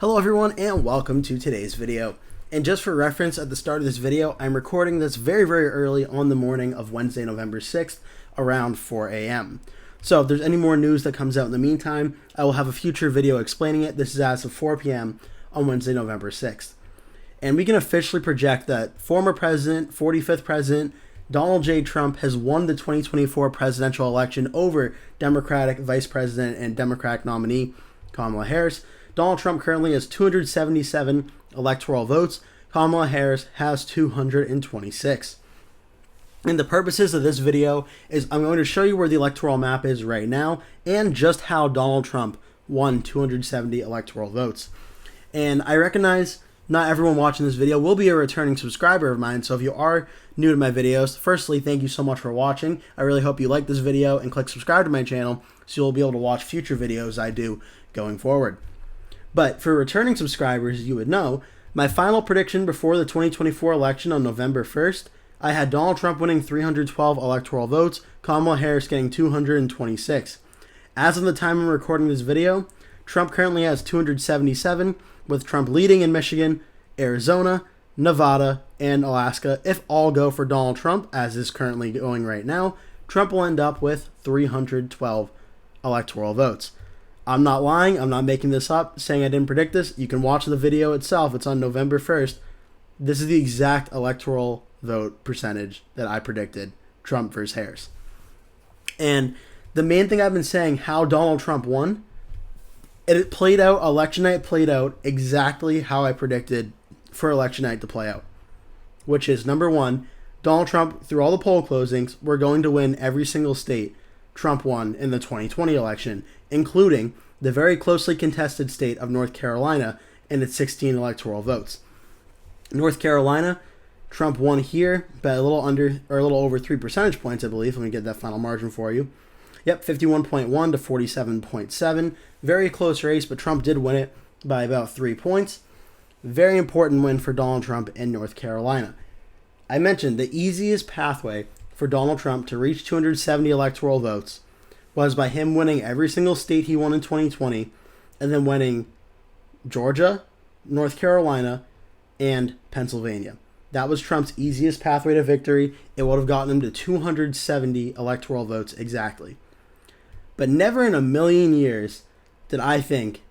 Hello everyone and welcome to today's video. And just for reference, at the start of this video, I'm recording this very early on the morning of Wednesday, November 6th, around 4 a.m. So if there's any more news that comes out in the meantime, I will have a future video explaining it. This is as of 4 p.m. on Wednesday, November 6th. And we can officially project that former president, 45th president, Donald J. Trump has won the 2024 presidential election over Democratic Vice President and Democratic nominee Kamala Harris. Donald Trump currently has 277 electoral votes. Kamala Harris has 226. And the purposes of this video is I'm going to show you where the electoral map is right now and just how Donald Trump won 270 electoral votes. And I recognize not everyone watching this video will be a returning subscriber of mine, so if you are new to my videos, firstly, thank you so much for watching. I really hope you like this video and click subscribe to my channel so you'll be able to watch future videos I do going forward. But for returning subscribers, you would know, my final prediction before the 2024 election on November 1st, I had Donald Trump winning 312 electoral votes, Kamala Harris getting 226. As of the time I'm recording this video, Trump currently has 277, with Trump leading in Michigan, Arizona, Nevada, and Alaska. If all go for Donald Trump, as is currently going right now, Trump will end up with 312 electoral votes. I'm not lying. I'm not making this up, saying I didn't predict this. You can watch the video itself. It's on November 1st. This is the exact electoral vote percentage that I predicted, Trump versus Harris. And the main thing I've been saying, how Donald Trump won, it played out, election night played out exactly how I predicted for election night to play out. Which is, number one, Donald Trump, through all the poll closings, we're going to win every single state Trump won in the 2020 election, including the very closely contested state of North Carolina and its 16 electoral votes. North Carolina, Trump won here by a little over 3 percentage points, I believe. Let me get that final margin for you. Yep, 51.1 to 47.7. Very close race, but Trump did win it by about 3 points. Very important win for Donald Trump in North Carolina. I mentioned the easiest pathway for Donald Trump to reach 270 electoral votes was by him winning every single state he won in 2020 and then winning Georgia, North Carolina, and Pennsylvania. That was Trump's easiest pathway to victory. It would have gotten him to 270 electoral votes exactly. But never in a million years did I think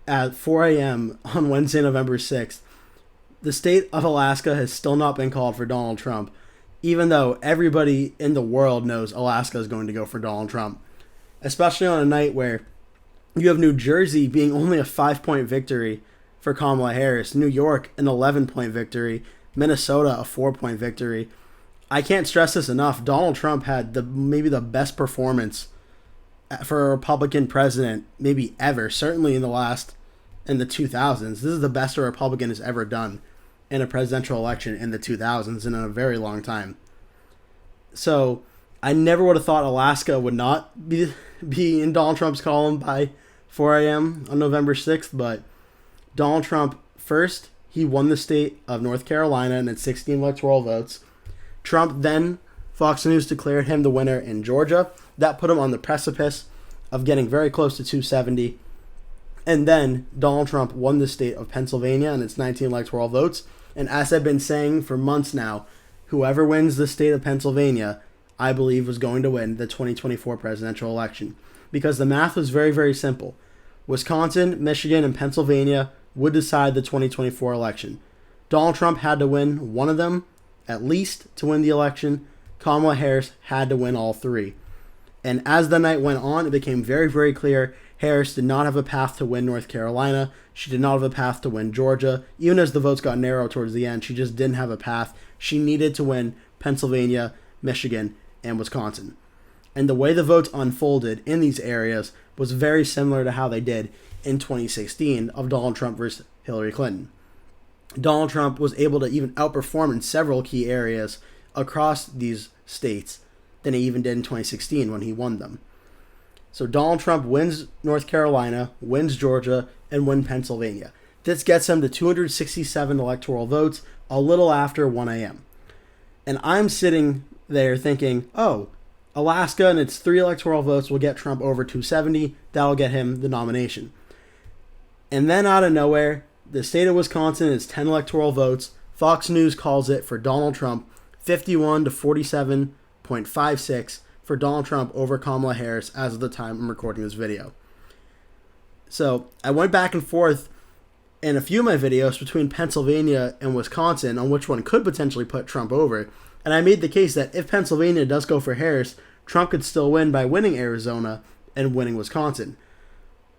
at 4 a.m. on Wednesday, November 6th, the state of Alaska has still not been called for Donald Trump, even though everybody in the world knows Alaska is going to go for Donald Trump. Especially on a night where you have New Jersey being only a 5-point victory for Kamala Harris, New York an 11-point victory, Minnesota a 4-point victory. I can't stress this enough. Donald Trump had maybe the best performance for a Republican president maybe ever, certainly in the 2000s. This is the best a Republican has ever done in a presidential election in the 2000s and in a very long time. So I never would have thought Alaska would not be in Donald Trump's column by 4 a.m. on November 6th, but Donald Trump, first, he won the state of North Carolina and its 16 electoral votes. Trump then, Fox News declared him the winner in Georgia. That put him on the precipice of getting very close to 270. And then Donald Trump won the state of Pennsylvania and its 19 electoral votes. And as I've been saying for months now, whoever wins the state of Pennsylvania, I believe, was going to win the 2024 presidential election. Because the math was very simple. Wisconsin, Michigan, and Pennsylvania would decide the 2024 election. Donald Trump had to win one of them, at least, to win the election. Kamala Harris had to win all three. And as the night went on, it became very clear Harris did not have a path to win North Carolina. She did not have a path to win Georgia. Even as the votes got narrow towards the end, she just didn't have a path. She needed to win Pennsylvania, Michigan, and Wisconsin. And the way the votes unfolded in these areas was very similar to how they did in 2016 of Donald Trump versus Hillary Clinton. Donald Trump was able to even outperform in several key areas across these states than he even did in 2016 when he won them. So Donald Trump wins North Carolina, wins Georgia, and wins Pennsylvania. This gets him to 267 electoral votes a little after 1 a.m. And I'm sitting there thinking, oh, Alaska and its 3 electoral votes will get Trump over 270. That'll get him the nomination. And then out of nowhere, the state of Wisconsin is 10 electoral votes. Fox News calls it for Donald Trump 51 to 47.56 for Donald Trump over Kamala Harris as of the time I'm recording this video. So I went back and forth in a few of my videos between Pennsylvania and Wisconsin on which one could potentially put Trump over. And I made the case that if Pennsylvania does go for Harris, Trump could still win by winning Arizona and winning Wisconsin.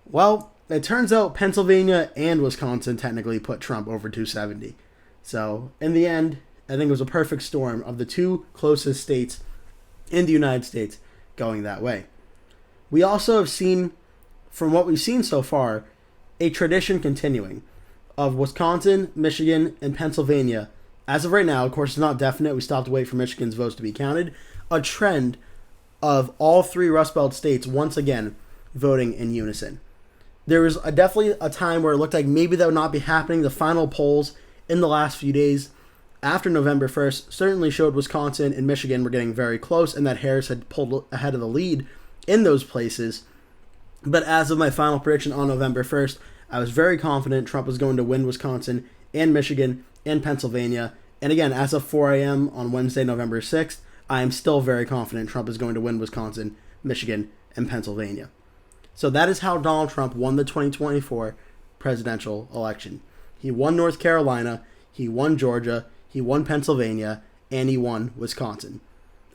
Well, it turns out Pennsylvania and Wisconsin technically put Trump over 270. So in the end, I think it was a perfect storm of the two closest states in the United States going that way. We also have seen, from what we've seen so far, a tradition continuing of Wisconsin, Michigan, and Pennsylvania. As of right now, of course, it's not definite. We still have to wait for Michigan's votes to be counted. A trend of all three Rust Belt states once again voting in unison. There was definitely a time where it looked like maybe that would not be happening. The final polls in the last few days after November 1st certainly showed Wisconsin and Michigan were getting very close and that Harris had pulled ahead of the lead in those places. But as of my final prediction on November 1st, I was very confident Trump was going to win Wisconsin and Michigan and Pennsylvania. And again, as of 4 a.m. on Wednesday, November 6th, I am still very confident Trump is going to win Wisconsin, Michigan, and Pennsylvania. So that is how Donald Trump won the 2024 presidential election. He won North Carolina, he won Georgia, he won Pennsylvania, and he won Wisconsin.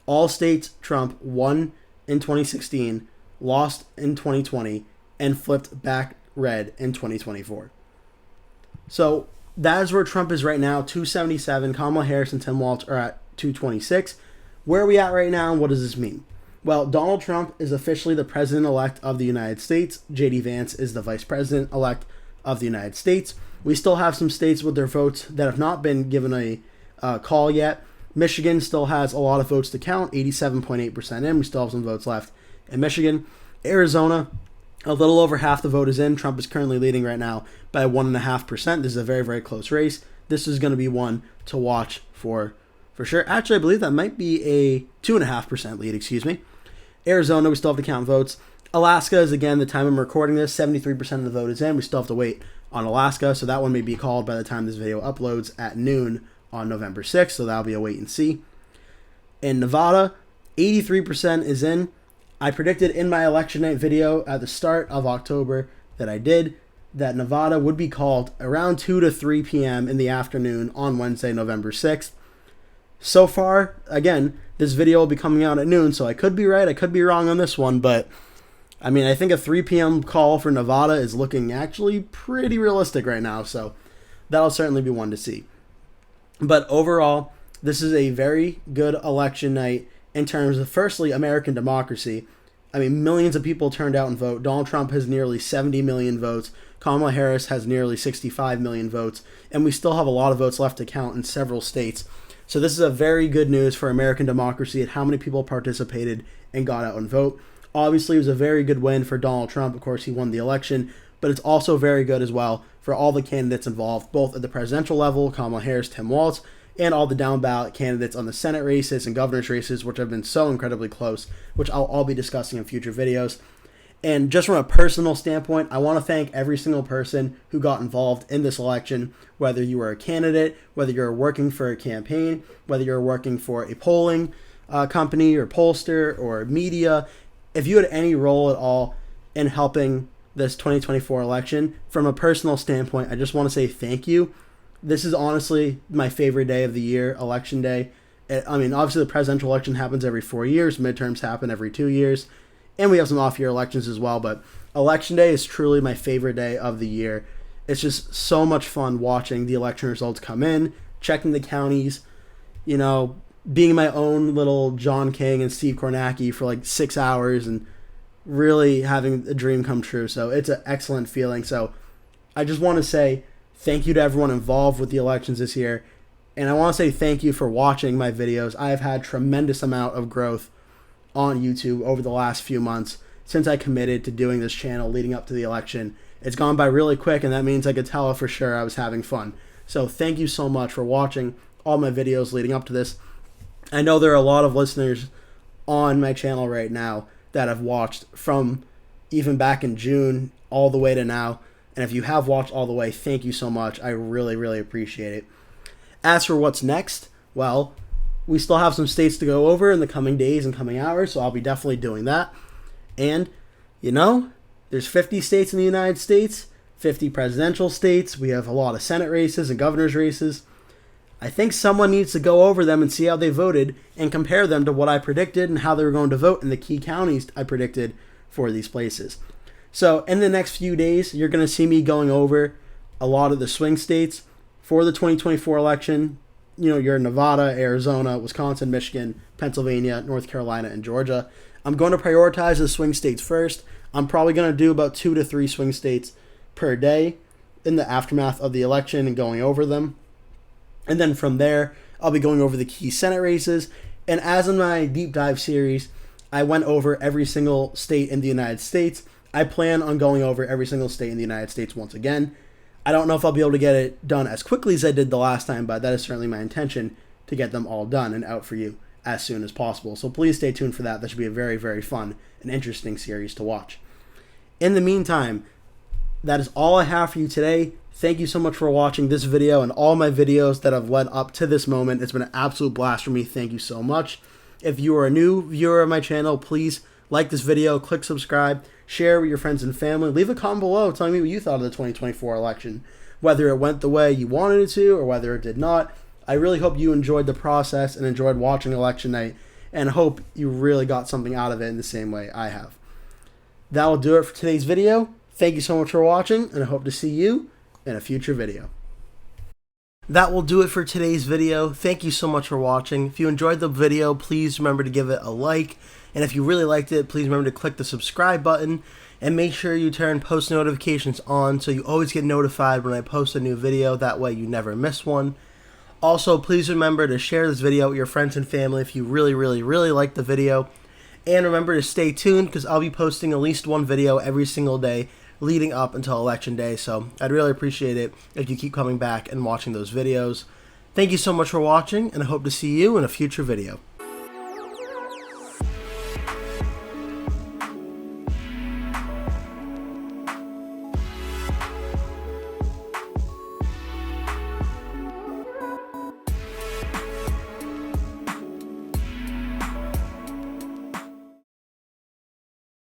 All states Trump won in 2016, lost in 2020, and flipped back red in 2024. So that is where Trump is right now, 277. Kamala Harris and Tim Walz are at 226. Where are we at right now, and what does this mean? Well, Donald Trump is officially the president-elect of the United States. J.D. Vance is the vice president-elect of the United States. We still have some states with their votes that have not been given a call yet. Michigan still has a lot of votes to count, 87.8% in. We still have some votes left in Michigan. Arizona, a little over half the vote is in. Trump is currently leading right now by 1.5%. This is a very, very close race. This is going to be one to watch for sure. Actually, I believe that might be a 2.5% lead, Arizona, we still have to count votes. Alaska is, again, the time I'm recording this, 73% of the vote is in. We still have to wait on Alaska, so that one may be called by the time this video uploads at noon on November 6th, so that'll be a wait and see. In Nevada, 83% is in. I predicted in my election night video at the start of October that Nevada would be called around 2 to 3 p.m. in the afternoon on Wednesday, November 6th. So far, again, this video will be coming out at noon, so I could be right, I could be wrong on this one, but I mean, I think a 3 p.m. call for Nevada is looking actually pretty realistic right now, so that'll certainly be one to see. But overall, this is a very good election night in terms of, firstly, American democracy. I mean, millions of people turned out and vote. Donald Trump has nearly 70 million votes. Kamala Harris has nearly 65 million votes, and we still have a lot of votes left to count in several states. So this is a very good news for American democracy and how many people participated and got out and vote. Obviously, it was a very good win for Donald Trump. Of course, he won the election, but it's also very good as well for all the candidates involved, both at the presidential level, Kamala Harris, Tim Walz, and all the down ballot candidates on the Senate races and governor's races, which have been so incredibly close, which I'll all be discussing in future videos. And just from a personal standpoint, I want to thank every single person who got involved in this election, whether you were a candidate, whether you're working for a campaign, whether you're working for a polling company or pollster or media. If you had any role at all in helping this 2024 election, from a personal standpoint, I just want to say thank you. This is honestly my favorite day of the year, Election Day. I mean, obviously the presidential election happens every 4 years, midterms happen every 2 years, and we have some off-year elections as well, but Election Day is truly my favorite day of the year. It's just so much fun watching the election results come in, checking the counties, you know, being my own little John King and Steve Kornacki for like 6 hours and really having a dream come true. So it's an excellent feeling. So I just want to say thank you to everyone involved with the elections this year. And I want to say thank you for watching my videos. I have had tremendous amount of growth on YouTube over the last few months since I committed to doing this channel leading up to the election. It's gone by really quick, and that means I could tell for sure I was having fun. So thank you so much for watching all my videos leading up to this. I know there are a lot of listeners on my channel right now that have watched from even back in June all the way to now. And if you have watched all the way, thank you so much. I really, really appreciate it. As for what's next, well, we still have some states to go over in the coming days and coming hours, so I'll be definitely doing that. And, there's 50 states in the United States, 50 presidential states. We have a lot of Senate races and governor's races. I think someone needs to go over them and see how they voted and compare them to what I predicted and how they were going to vote in the key counties I predicted for these places. So in the next few days, you're going to see me going over a lot of the swing states for the 2024 election. You're in Nevada, Arizona, Wisconsin, Michigan, Pennsylvania, North Carolina, and Georgia. I'm going to prioritize the swing states first. I'm probably going to do about 2 to 3 swing states per day in the aftermath of the election and going over them. And then from there, I'll be going over the key Senate races. And as in my deep dive series, I went over every single state in the United States. I plan on going over every single state in the United States once again. I don't know if I'll be able to get it done as quickly as I did the last time, but that is certainly my intention to get them all done and out for you as soon as possible. So please stay tuned for that. That should be a very, very fun and interesting series to watch. In the meantime, that is all I have for you today. Thank you so much for watching this video and all my videos that have led up to this moment. It's been an absolute blast for me. Thank you so much. If you are a new viewer of my channel, please like this video, click subscribe, share with your friends and family. Leave a comment below telling me what you thought of the 2024 election, whether it went the way you wanted it to or whether it did not. I really hope you enjoyed the process and enjoyed watching election night, and hope you really got something out of it in the same way I have. That will do it for today's video. Thank you so much for watching, and I hope to see you in a future video. That will do it for today's video. Thank you so much for watching. If you enjoyed the video, please remember to give it a like. And if you really liked it, please remember to click the subscribe button and make sure you turn post notifications on so you always get notified when I post a new video. That way you never miss one. Also, please remember to share this video with your friends and family if you really, really, really like the video. And remember to stay tuned because I'll be posting at least one video every single day leading up until election day. So I'd really appreciate it if you keep coming back and watching those videos. Thank you so much for watching, and I hope to see you in a future video.